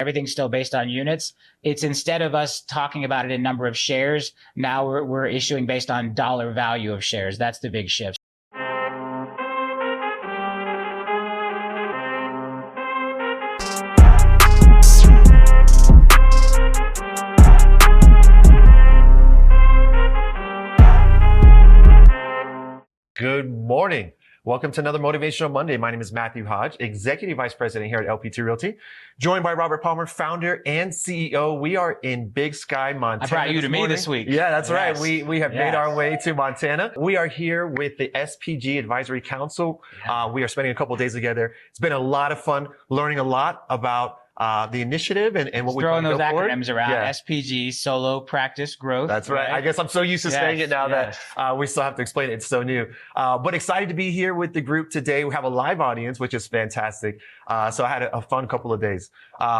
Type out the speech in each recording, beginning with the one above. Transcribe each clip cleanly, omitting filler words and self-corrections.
Everything's still based on units. It's instead of us talking about it in number of shares, now we're issuing based on dollar value of shares. That's the big shift. Good morning. Welcome to another Motivational Monday. My name is Matthew Hodge, Executive Vice President here at LPT Realty, joined by Robert Palmer, founder and CEO. We are in Big Sky, Montana. I brought you to me this week. Yeah, that's right. We have made our way to Montana. We are here with the SPG Advisory Council. We are spending a couple of days together. It's been a lot of fun learning a lot about the initiative and what we're throwing those acronyms forward. around. SPG, Solo Practice Growth. That's right. I guess I'm so used to saying it now that we still have to explain it. It's so new. But excited to be here with the group today. We have a live audience, which is fantastic. So I had a fun couple of days.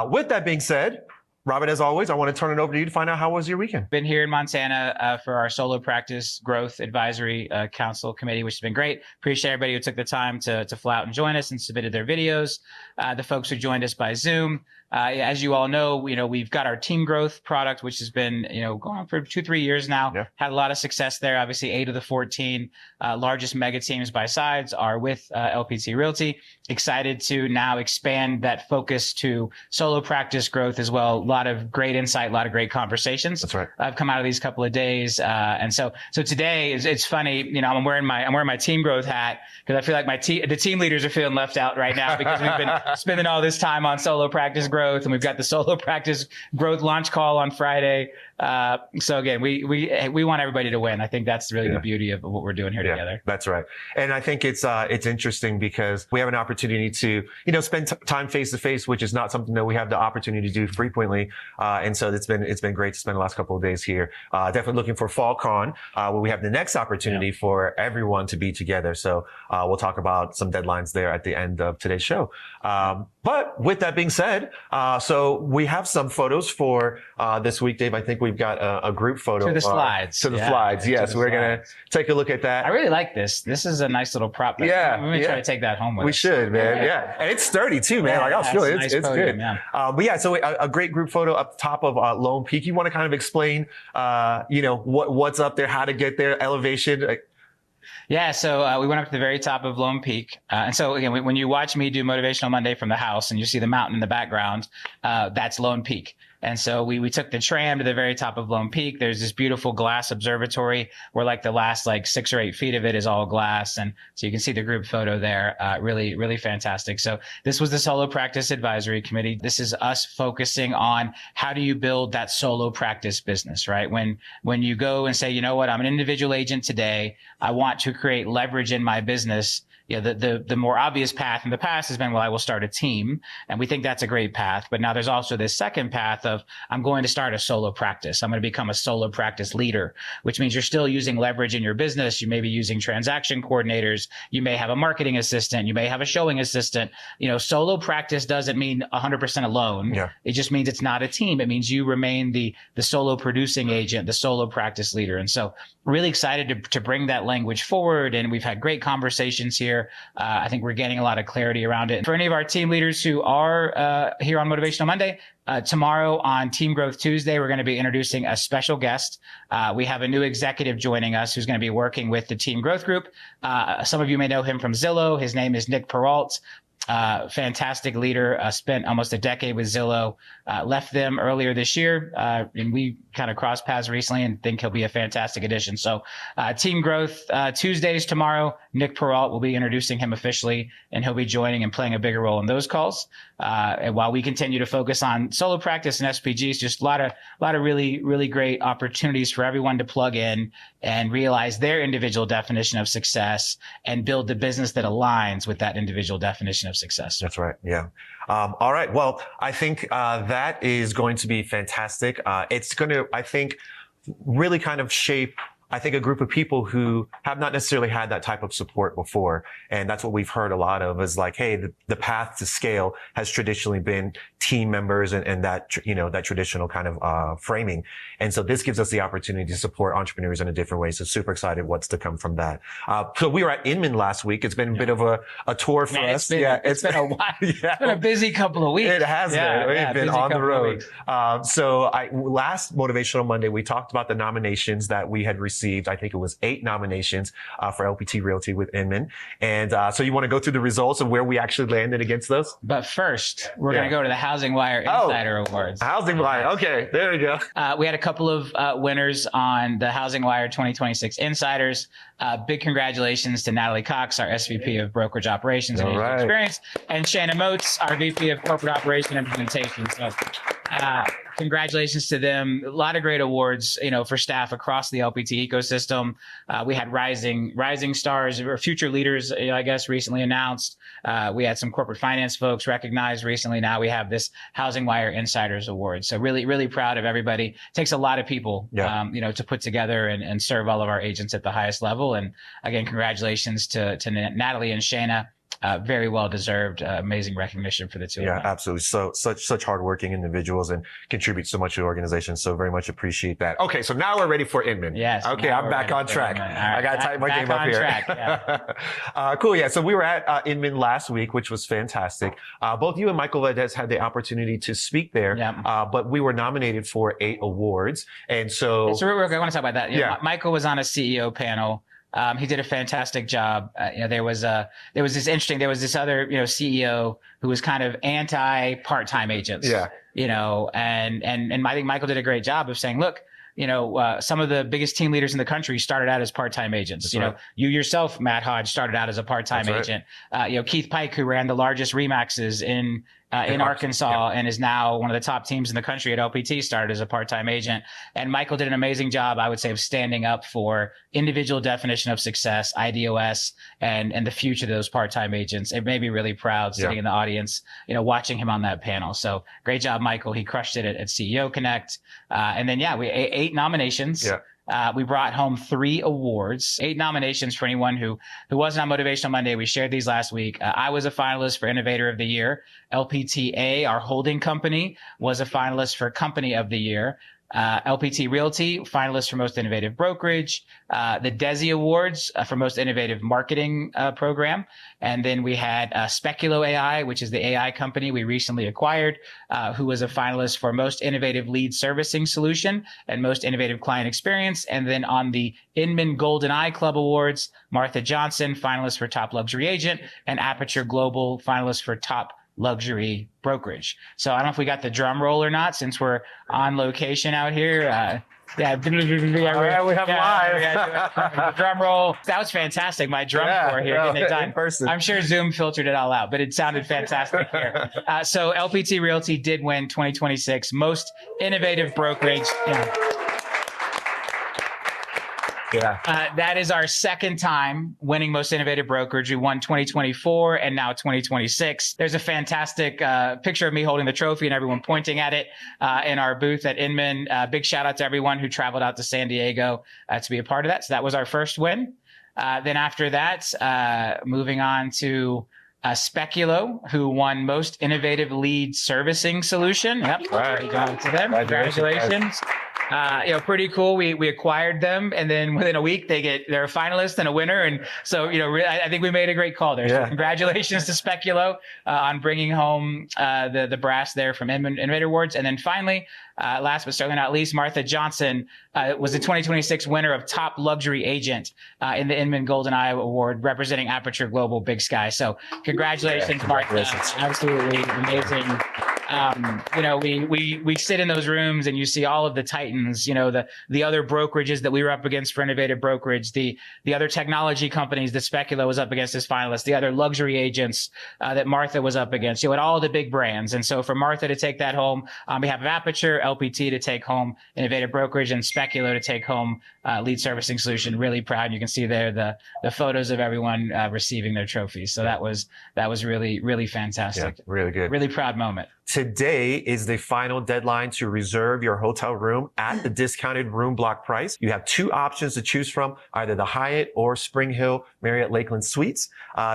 With that being said, Robert, as always, I want to turn it over to you to find out how was your weekend. Been here in Montana for our Solo Practice Growth Advisory Council Committee, which has been great. Appreciate everybody who took the time to fly out and join us and submitted their videos. The folks who joined us by Zoom. As you all know, we've got our team growth product, which has been, going on for 2-3 years now. Yeah. Had a lot of success there. Obviously, 8 of the 14 largest mega teams by size are with LPT Realty. Excited to now expand that focus to solo practice growth as well. A lot of great insight, a lot of great conversations. That's right. I've come out of these couple of days, and so today it's funny. I'm wearing my team growth hat because I feel like the team leaders are feeling left out right now because we've been spending all this time on solo practice growth. And we've got the solo practice growth launch call on Friday. So again, we want everybody to win. I think that's really the beauty of what we're doing here together. That's right. And I think it's interesting because we have an opportunity to, spend time face to face, which is not something that we have the opportunity to do frequently. And so it's been great to spend the last couple of days here. Definitely looking for FallCon, where we have the next opportunity for everyone to be together. So we'll talk about some deadlines there at the end of today's show. But with that being said, so we have some photos for this week, Dave. I think we've got a group photo. To the slides. To the slides, yes. We're going to take a look at that. I really like this. This is a nice little prop. I'm going to try to take that home with us. We should, man. Yeah. And it's sturdy too, man. Like, I'll show you. It's good. But yeah, so a great group photo up top of Lone Peak. You want to kind of explain, what's up there, how to get there, elevation? Yeah, so we went up to the very top of Lone Peak. And so again, when you watch me do Motivational Monday from the house and you see the mountain in the background, that's Lone Peak. And so we took the tram to the very top of Lone Peak. There's this beautiful glass observatory where like the last 6 or 8 feet of it is all glass. And so you can see the group photo there. Really, really fantastic. So this was the Solo Practice Advisory Committee. This is us focusing on how do you build that solo practice business, right? When you go and say, you know what, I'm an individual agent today. I want to create leverage in my business. The more obvious path in the past has been, well, I will start a team. And we think that's a great path. But now there's also this second path of I'm going to start a solo practice. I'm going to become a solo practice leader, which means you're still using leverage in your business. You may be using transaction coordinators. You may have a marketing assistant. You may have a showing assistant. Solo practice doesn't mean 100% alone. Yeah. It just means it's not a team. It means you remain the solo producing agent, the solo practice leader. And so really excited to bring that language forward. And we've had great conversations here. I think we're getting a lot of clarity around it. For any of our team leaders who are here on Motivational Monday, tomorrow on Team Growth Tuesday, we're going to be introducing a special guest. We have a new executive joining us who's going to be working with the Team Growth Group. Some of you may know him from Zillow. His name is Nick Peralt. Fantastic leader, spent almost a decade with Zillow, left them earlier this year. And we kind of crossed paths recently and think he'll be a fantastic addition. So, Team Growth, Tuesdays tomorrow, Nick Peralt will be introducing him officially and he'll be joining and playing a bigger role in those calls. And while we continue to focus on solo practice and SPGs, just a lot of really, really great opportunities for everyone to plug in and realize their individual definition of success and build the business that aligns with that individual definition of success. That's right. Yeah. All right. Well, I think that is going to be fantastic. It's going to, I think, really kind of shape I think, a group of people who have not necessarily had that type of support before. And that's what we've heard a lot of, is like, hey, the path to scale has traditionally been team members and that, that traditional kind of framing. And so this gives us the opportunity to support entrepreneurs in a different way. So super excited what's to come from that. So we were at Inman last week. It's been a bit of a tour for us. It's been a while. It's been a busy couple of weeks. It has been. We've been on the road. So last Motivational Monday, we talked about the nominations that we had received. I think it was 8 nominations for LPT Realty with Inman. And so you want to go through the results of where we actually landed against those? But first, we're going to go to the Housing Wire Insider Awards. Housing Wire. Okay, there we go. We had a couple of winners on the Housing Wire 2026 Insiders. Big congratulations to Natalie Cox, our SVP of Brokerage Operations and Agent Experience, and Shannon Moats, our VP of Corporate Operation and Implementation. So congratulations to them. A lot of great awards, for staff across the LPT ecosystem. We had rising stars or future leaders, I guess, recently announced. We had some corporate finance folks recognized recently. Now we have this Housing Wire Insiders Award. So really, really proud of everybody. It takes a lot of people, to put together and serve all of our agents at the highest level. And again, congratulations to Natalie and Shana. Very well deserved, amazing recognition for the two. Yeah, absolutely. So such hardworking individuals and contribute so much to the organization. So very much appreciate that. Okay, so now we're ready for Inman. Yes. Okay, I'm back on track. Right. I got to tighten my game up here. Track, yeah. Cool. Yeah. So we were at Inman last week, which was fantastic. Both you and Michael Valdez had the opportunity to speak there. Yeah. But we were nominated for 8 awards, and so. So I want to talk about that. Michael was on a CEO panel. He did a fantastic job. There was this other, CEO who was kind of anti part-time agents. Yeah. And I think Michael did a great job of saying, look, some of the biggest team leaders in the country started out as part-time agents. That's right. You yourself, Matt Hodge, started out as a part-time agent. Keith Pike, who ran the largest Remaxes in Arkansas and is now one of the top teams in the country at LPT, started as a part-time agent. And Michael did an amazing job, I would say, of standing up for individual definition of success, IDOS, and the future of those part-time agents. It made me really proud sitting in the audience, watching him on that panel. So great job, Michael. He crushed it at CEO Connect. And then, we 8 nominations. Yeah. We brought home 3 awards, 8 nominations for anyone who wasn't on Motivational Monday. We shared these last week. I was a finalist for Innovator of the Year. LPTA, our holding company, was a finalist for Company of the Year. LPT Realty, finalist for Most Innovative Brokerage, the DESI Awards for Most Innovative Marketing Program. And then we had Speculo AI, which is the AI company we recently acquired, who was a finalist for Most Innovative Lead Servicing Solution and Most Innovative Client Experience. And then on the Inman Golden Eye Club Awards, Martha Johnson, finalist for Top Luxury Agent, and Aperture Global, finalist for Top Luxury Brokerage. So I don't know if we got the drum roll or not, since we're on location out here. We have live. Drum roll. That was fantastic. My drum corps here getting it done. In person. I'm sure Zoom filtered it all out, but it sounded fantastic here. So LPT Realty did win 2026 Most Innovative Brokerage. That is our second time winning Most Innovative Brokerage. We won 2024 and now 2026. There's a fantastic picture of me holding the trophy and everyone pointing at it in our booth at Inman. Big shout out to everyone who traveled out to San Diego to be a part of that. So that was our first win. Then after that, moving on to Speculo, who won Most Innovative Lead Servicing Solution. Yep. Right. To them. Congratulations. Pretty cool. We acquired them, and then within a week they're a finalist and a winner. And so, I think we made a great call there. Yeah. So congratulations to Speculo on bringing home the brass there from Inman Innovator Awards. And then finally, last but certainly not least, Martha Johnson was the 2026 winner of Top Luxury Agent in the Inman Golden Eye Award, representing Aperture Global Big Sky. So congratulations, Martha. Absolutely amazing. We sit in those rooms and you see all of the titans, the other brokerages that we were up against for Innovative Brokerage, the other technology companies that Speculo was up against as finalists, the other luxury agents that Martha was up against, and all the big brands. And so for Martha to take that home on behalf of Aperture, LPT to take home Innovative Brokerage, and Speculo to take home Lead Servicing Solution, really proud. You can see there the photos of everyone receiving their trophies. So that was really, really fantastic. Yeah, really good. Really proud moment. today is the final deadline to reserve your hotel room at the discounted room block price. You have two options to choose from, either the Hyatt or Spring Hill Marriott Lakeland Suites.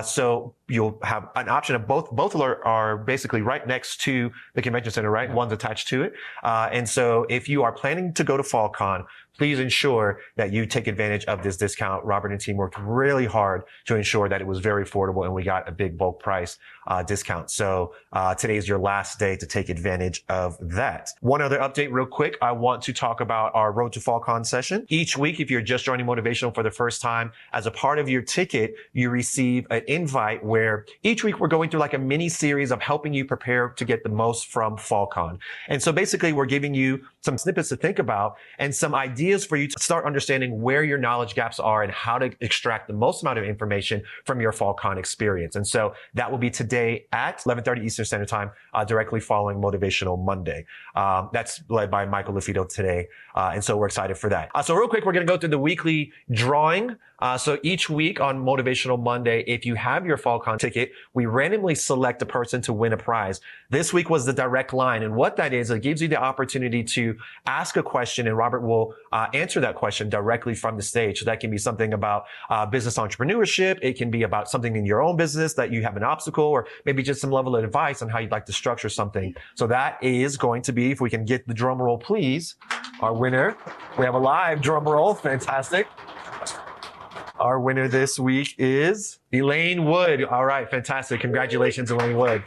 So you'll have an option of both. Both are basically right next to the convention center, right? One's attached to it. And so if you are planning to go to FallCon, please ensure that you take advantage of this discount. Robert and team worked really hard to ensure that it was very affordable and we got a big bulk price discount. So today is your last day to take advantage of that. One other update real quick. I want to talk about our Road to FallCon session. Each week, if you're just joining Motivational for the first time, as a part of your ticket, you receive an invite where each week we're going through like a mini series of helping you prepare to get the most from FallCon. And so basically we're giving you some snippets to think about and some ideas for you to start understanding where your knowledge gaps are and how to extract the most amount of information from your FallCon experience. And so that will be today at 11:30 Eastern Standard Time, directly following Motivational Monday. That's led by Michael LaFido today. And so we're excited for that. So real quick, we're going to go through the weekly drawing. So each week on Motivational Monday, if you have your FallCon ticket, we randomly select a person to win a prize. This week was the direct line. And what that is, it gives you the opportunity to ask a question and Robert will answer that question directly from the stage. So that can be something about business entrepreneurship. It can be about something in your own business that you have an obstacle, or maybe just some level of advice on how you'd like to structure something. So that is going to be, if we can get the drum roll, please, our winner. We have a live drum roll. Fantastic. Our winner this week is Elaine Wood. All right, fantastic. Congratulations, Elaine Wood.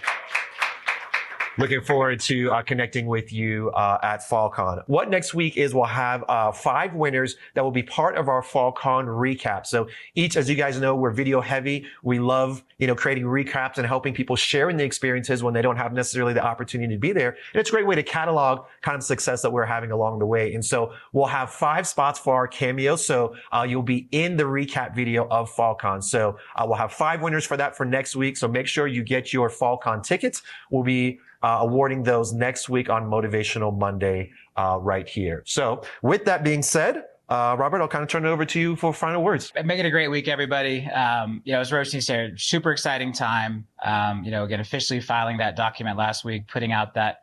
Looking forward to connecting with you at FallCon. What next week is, we'll have 5 winners that will be part of our FallCon recap. So each, as you guys know, we're video heavy. We love, creating recaps and helping people sharing the experiences when they don't have necessarily the opportunity to be there. And it's a great way to catalog kind of success that we're having along the way. And so we'll have 5 spots for our cameo. So you'll be in the recap video of FallCon. So we'll have 5 winners for that for next week. So make sure you get your FallCon tickets. We'll be awarding those next week on Motivational Monday right here. So with that being said, Robert, I'll kind of turn it over to you for final words. Make it a great week, everybody. As Roisin said, super exciting time. Again, officially filing that document last week, putting out that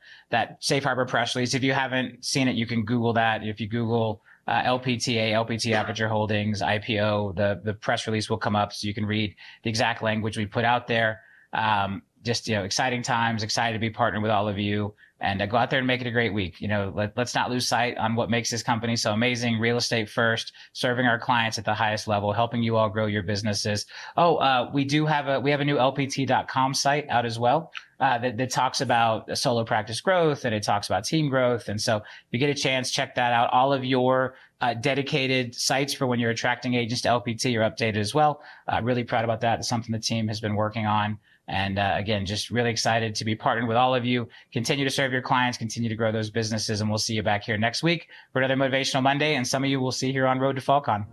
safe harbor press release. If you haven't seen it, you can Google that. If you Google LPTA, LPT Aperture Holdings, IPO, the press release will come up so you can read the exact language we put out there. Exciting times, excited to be partnered with all of you, and go out there and make it a great week. Let's not lose sight on what makes this company so amazing. Real estate first, serving our clients at the highest level, helping you all grow your businesses. We have a new LPT.com site out as well. That talks about solo practice growth, and it talks about team growth. And so if you get a chance, check that out. All of your dedicated sites for when you're attracting agents to LPT are updated as well. Really proud about that. It's something the team has been working on. And again, just really excited to be partnered with all of you. Continue to serve your clients, continue to grow those businesses, and we'll see you back here next week for another Motivational Monday. And some of you will see here on Road to FallCon.